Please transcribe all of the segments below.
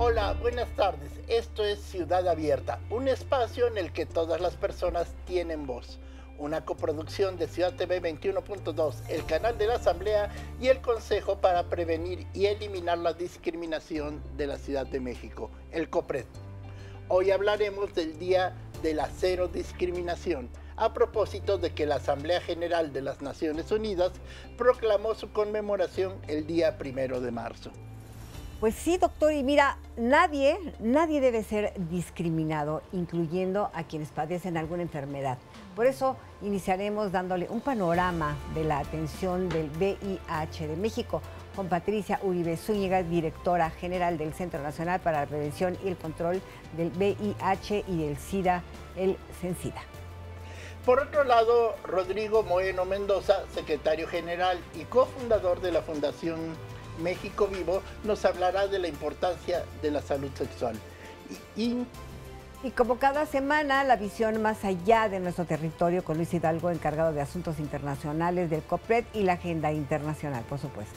Hola, buenas tardes. Esto es Ciudad Abierta, un espacio en el que todas las personas tienen voz. Una coproducción de Ciudad TV 21.2, el canal de la Asamblea y el Consejo para Prevenir y Eliminar la Discriminación de la Ciudad de México, el COPRED. Hoy hablaremos del Día de la Cero Discriminación, a propósito de que la Asamblea General de las Naciones Unidas proclamó su conmemoración el día 1 de marzo. Pues sí, doctor, y mira, nadie debe ser discriminado, incluyendo a quienes padecen alguna enfermedad. Por eso iniciaremos dándole un panorama de la atención del VIH de México con Patricia Uribe Zúñiga, directora general del Centro Nacional para la Prevención y el Control del VIH y del SIDA, el CENSIDA. Por otro lado, Rodrigo Moeno Mendoza, secretario general y cofundador de la Fundación México Vivo, nos hablará de la importancia de la salud sexual. Y como cada semana, la visión más allá de nuestro territorio con Luis Hidalgo, encargado de asuntos internacionales del COPRED y la agenda internacional, por supuesto.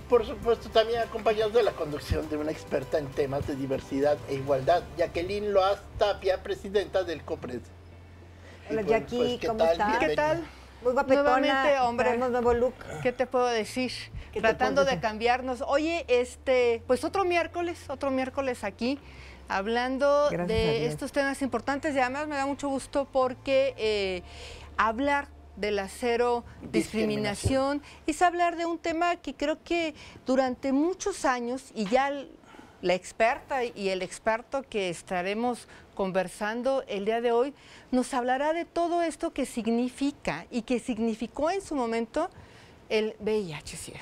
Por supuesto, también acompañados de la conducción de una experta en temas de diversidad e igualdad, Jacqueline Loaz Tapia, presidenta del COPRED. Hola, Jackie, pues, ¿cómo estás? ¿Qué tal? Muy guapetona. Nuevamente, hombre. Nuevo look. ¿Qué te puedo decir? Tratando de cambiarnos. Oye, pues otro miércoles aquí, hablando de estos temas importantes, y además me da mucho gusto porque hablar de la cero discriminación es hablar de un tema que creo que durante muchos años, y ya la experta y el experto que estaremos conversando el día de hoy, nos hablará de todo esto que significa y que significó en su momento el VIH-Sida.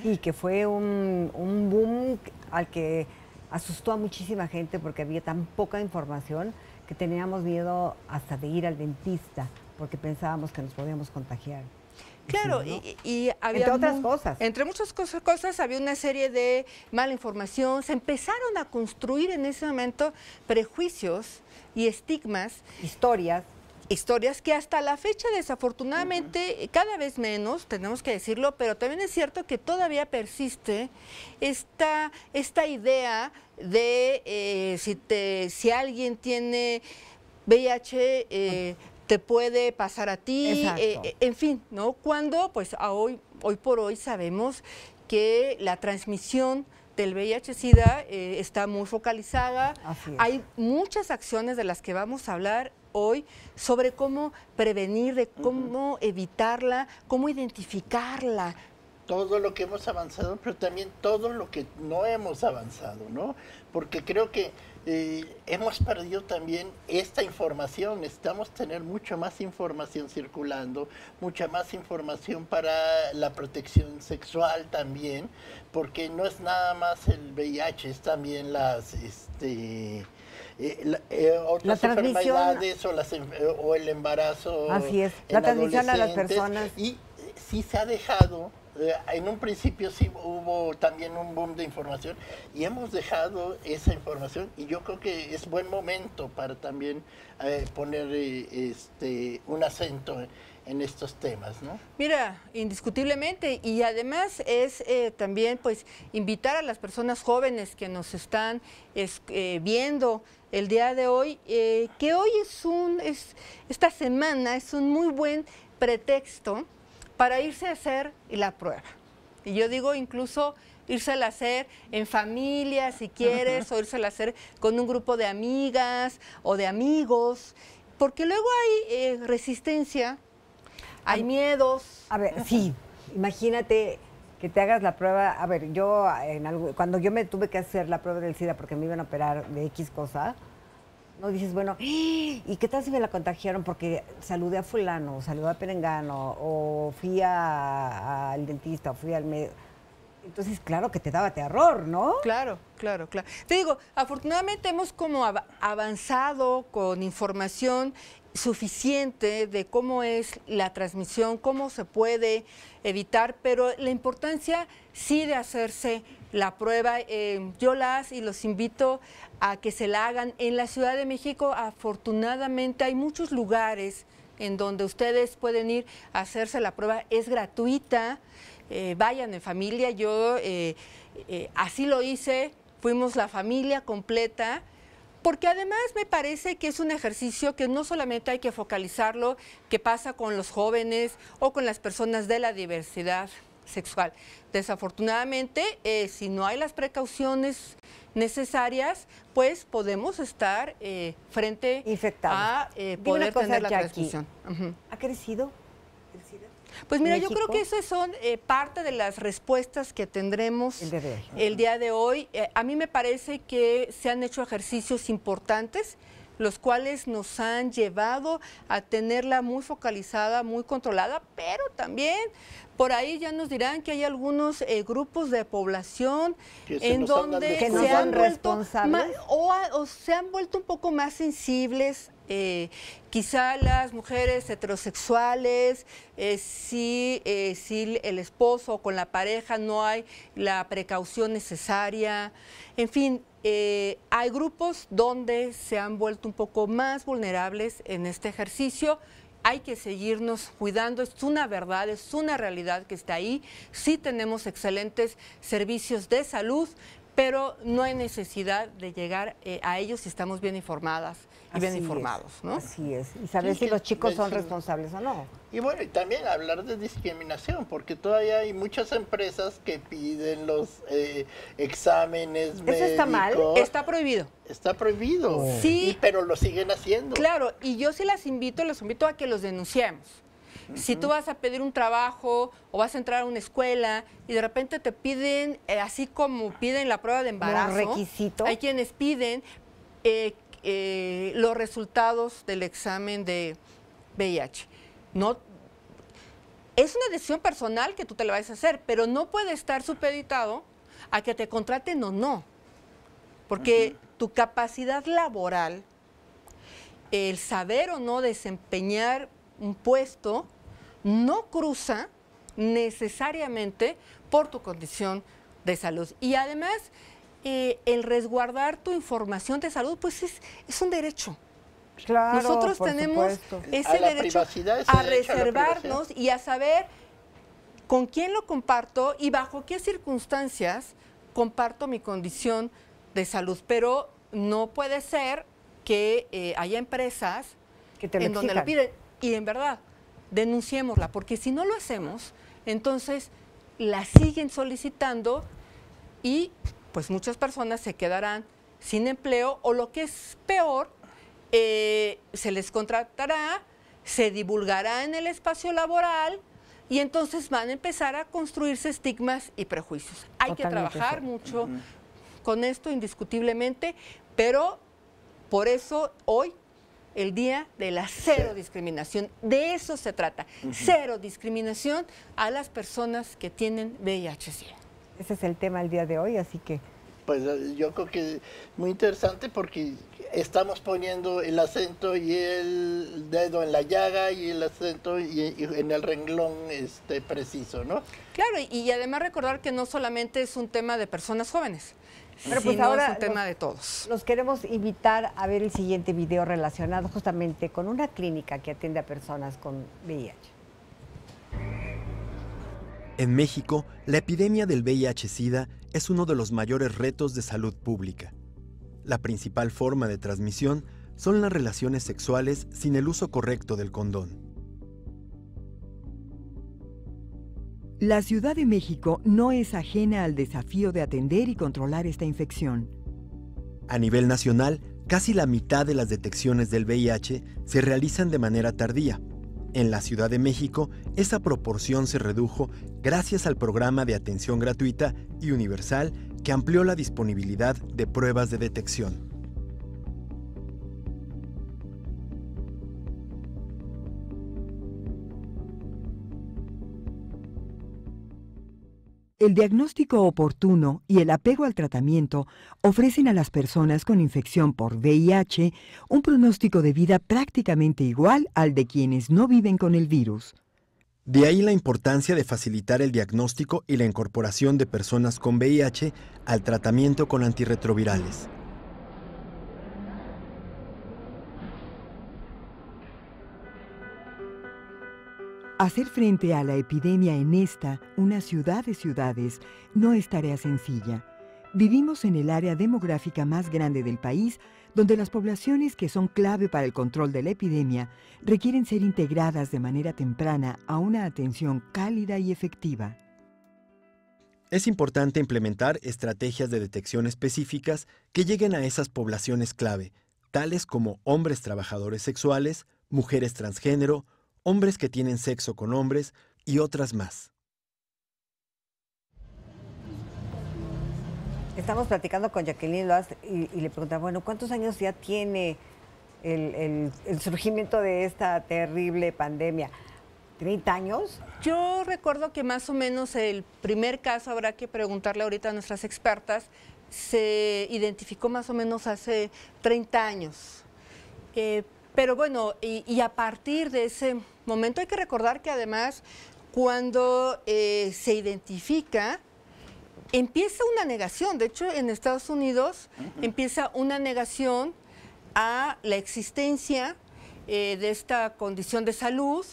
Sí, que fue un boom al que asustó a muchísima gente porque había tan poca información que teníamos miedo hasta de ir al dentista porque pensábamos que nos podíamos contagiar. Claro, sí, ¿no? y había... Entre otras cosas. Entre muchas cosas había una serie de mala información. Se empezaron a construir en ese momento prejuicios y estigmas. Historias que hasta la fecha, desafortunadamente, cada vez menos, tenemos que decirlo, pero también es cierto que todavía persiste esta idea de si alguien tiene VIH, te puede pasar a ti, en fin, ¿no? Cuando, pues, hoy por hoy sabemos que la transmisión del VIH-Sida está muy focalizada. Hay muchas acciones de las que vamos a hablar hoy sobre cómo prevenir, de cómo evitarla, cómo identificarla. Todo lo que hemos avanzado, pero también todo lo que no hemos avanzado, ¿no? Porque creo que hemos perdido también esta información. Necesitamos tener mucha más información circulando, mucha más información para la protección sexual también, porque no es nada más el VIH, es también las otras enfermedades o el embarazo. Así es, la transmisión a las personas. Y sí se ha dejado. En un principio sí hubo también un boom de información y hemos dejado esa información, y yo creo que es buen momento para también poner un acento en estos temas, ¿no? Mira, indiscutiblemente, y además es también pues invitar a las personas jóvenes que nos están viendo el día de hoy, que hoy esta semana es un muy buen pretexto para irse a hacer la prueba. Y yo digo incluso írsela a hacer en familia, si quieres, o írsela a hacer con un grupo de amigas o de amigos, porque luego hay resistencia, hay miedos. A ver, sí, imagínate que te hagas la prueba. A ver, cuando yo me tuve que hacer la prueba del SIDA porque me iban a operar de X cosa, no dices, bueno, ¿y qué tal si me la contagiaron porque saludé a fulano, saludé a perengano, o fui al dentista, o fui al médico? Entonces, claro que te daba terror, ¿no? Claro. Te digo, afortunadamente hemos como avanzado con información suficiente de cómo es la transmisión, cómo se puede evitar, pero la importancia sí de hacerse la prueba. Yo los invito a que se la hagan. En la Ciudad de México, afortunadamente, hay muchos lugares en donde ustedes pueden ir a hacerse la prueba. Es gratuita, vayan en familia. Yo así lo hice fuimos la familia completa, porque además me parece que es un ejercicio que no solamente hay que focalizarlo, que pasa con los jóvenes o con las personas de la diversidad sexual. Desafortunadamente, si no hay las precauciones necesarias, pues podemos estar frente a poder tener la transmisión. ¿Ha crecido? Pues mira, yo creo que esas son parte de las respuestas que tendremos el día de hoy. A mí me parece que se han hecho ejercicios importantes, los cuales nos han llevado a tenerla muy focalizada, muy controlada, pero también por ahí ya nos dirán que hay algunos grupos de población en donde se han vuelto o se han vuelto un poco más sensibles. Quizá las mujeres heterosexuales, si el esposo o con la pareja no hay la precaución necesaria, en fin, hay grupos donde se han vuelto un poco más vulnerables en este ejercicio. Hay que seguirnos cuidando, es una verdad, es una realidad que está ahí. Sí tenemos excelentes servicios de salud, pero no hay necesidad de llegar a ellos si estamos bien informadas y bien informados, ¿no? Así es, y saber si los chicos son responsables o no. Y bueno, y también hablar de discriminación, porque todavía hay muchas empresas que piden los exámenes médicos. ¿Eso está mal? Está prohibido. Está prohibido, sí, pero lo siguen haciendo. Claro, y yo sí los invito a que los denunciemos. Si tú vas a pedir un trabajo o vas a entrar a una escuela y de repente te piden, así como piden la prueba de embarazo, requisito. Hay quienes piden los resultados del examen de VIH. No, es una decisión personal que tú te la vas a hacer, pero no puede estar supeditado a que te contraten o no, porque tu capacidad laboral, el saber o no desempeñar un puesto, no cruza necesariamente por tu condición de salud. Y además, el resguardar tu información de salud, pues es un derecho. Claro, nosotros tenemos ese derecho a reservarnos y a saber con quién lo comparto y bajo qué circunstancias comparto mi condición de salud. Pero no puede ser que haya empresas en donde lo piden. Y en verdad, denunciémosla, porque si no lo hacemos, entonces la siguen solicitando y pues muchas personas se quedarán sin empleo o lo que es peor, se les contratará, se divulgará en el espacio laboral y entonces van a empezar a construirse estigmas y prejuicios. Hay que trabajar mucho con esto indiscutiblemente, pero por eso hoy el día de la cero discriminación, de eso se trata, cero discriminación a las personas que tienen VIH-Sida. Ese es el tema del día de hoy, así que... Pues yo creo que es muy interesante porque estamos poniendo el acento y el dedo en la llaga y el acento y en el renglón preciso, ¿no? Claro, y además recordar que no solamente es un tema de personas jóvenes, pero pues ahora es un tema de todos. Los queremos invitar a ver el siguiente video relacionado justamente con una clínica que atiende a personas con VIH. En México, la epidemia del VIH-Sida es uno de los mayores retos de salud pública. La principal forma de transmisión son las relaciones sexuales sin el uso correcto del condón. La Ciudad de México no es ajena al desafío de atender y controlar esta infección. A nivel nacional, casi la mitad de las detecciones del VIH se realizan de manera tardía. En la Ciudad de México, esa proporción se redujo gracias al programa de atención gratuita y universal que amplió la disponibilidad de pruebas de detección. El diagnóstico oportuno y el apego al tratamiento ofrecen a las personas con infección por VIH un pronóstico de vida prácticamente igual al de quienes no viven con el virus. De ahí la importancia de facilitar el diagnóstico y la incorporación de personas con VIH al tratamiento con antirretrovirales. Hacer frente a la epidemia en esta, una ciudad de ciudades, no es tarea sencilla, Vivimos en el área demográfica más grande del país, donde las poblaciones que son clave para el control de la epidemia requieren ser integradas de manera temprana a una atención cálida y efectiva. Es importante implementar estrategias de detección específicas que lleguen a esas poblaciones clave, tales como hombres trabajadores sexuales, mujeres transgénero, hombres que tienen sexo con hombres y otras más. Estamos platicando con Jacqueline Loas y le preguntaba, bueno, ¿cuántos años ya tiene el surgimiento de esta terrible pandemia? ¿30 años? Yo recuerdo que más o menos el primer caso, habrá que preguntarle ahorita a nuestras expertas, se identificó más o menos hace 30 años. Pero bueno, y a partir de ese momento hay que recordar que además cuando se identifica, empieza una negación. De hecho, en Estados Unidos empieza una negación a la existencia de esta condición de salud.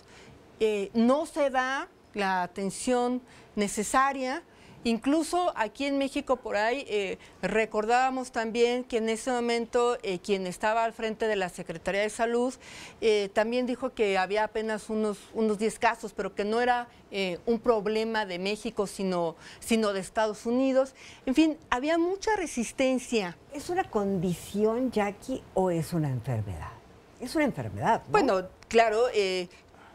No se da la atención necesaria. Incluso aquí en México, por ahí, recordábamos también que en ese momento quien estaba al frente de la Secretaría de Salud también dijo que había apenas unos 10 casos, pero que no era un problema de México, sino de Estados Unidos. En fin, había mucha resistencia. ¿Es una condición, Jackie, o es una enfermedad? Es una enfermedad, ¿no? Bueno, claro,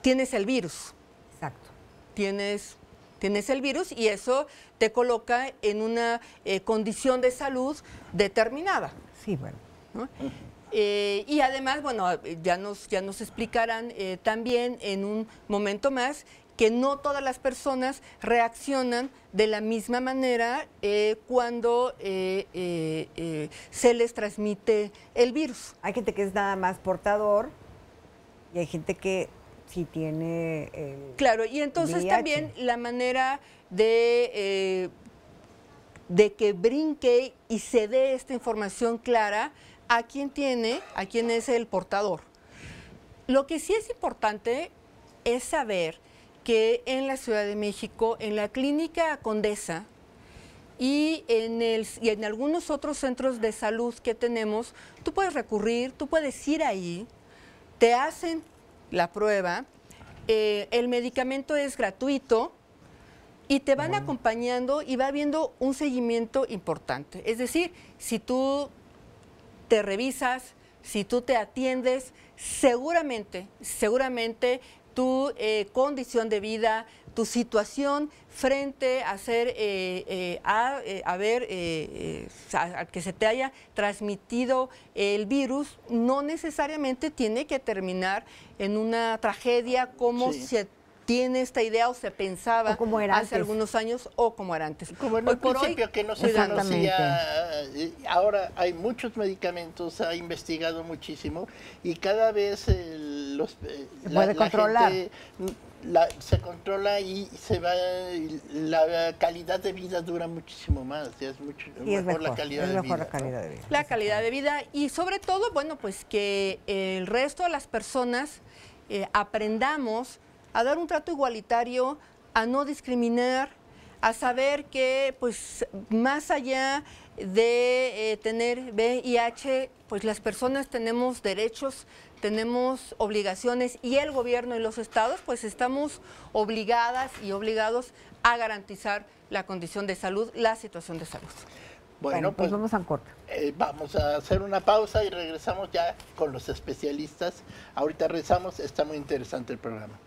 tienes el virus. Exacto. Tienes el virus y eso te coloca en una condición de salud determinada. Sí, bueno. ¿No? Y además, bueno, ya nos explicarán también en un momento más que no todas las personas reaccionan de la misma manera cuando se les transmite el virus. Hay gente que es nada más portador y hay gente que sí tiene el Claro, y entonces VIH. también la manera de que brinque y se dé esta información clara a quien es el portador. Lo que sí es importante es saber que en la Ciudad de México, en la Clínica Condesa y en algunos otros centros de salud que tenemos, tú puedes recurrir, tú puedes ir ahí, te hacen la prueba, el medicamento es gratuito y te van acompañando y va habiendo un seguimiento importante. Es decir, si tú te revisas, si tú te atiendes, seguramente tu condición de vida, tu situación frente a a que se te haya transmitido el virus, no necesariamente tiene que terminar en una tragedia como se tiene esta idea o se pensaba hace algunos años o como era antes. Como en el principio que no se conocía, ahora hay muchos medicamentos, ha investigado muchísimo y cada vez puede controlar. Gente se controla y la calidad de vida dura muchísimo más, es mucho mejor la calidad de vida. La calidad de vida y sobre todo, bueno, pues que el resto de las personas aprendamos a dar un trato igualitario, a no discriminar, a saber que pues más allá de tener VIH, pues las personas tenemos derechos, tenemos obligaciones y el gobierno y los estados pues estamos obligadas y obligados a garantizar la condición de salud, la situación de salud. Bueno, pues vamos a un corte. Vamos a hacer una pausa y regresamos ya con los especialistas. Ahorita regresamos, está muy interesante el programa.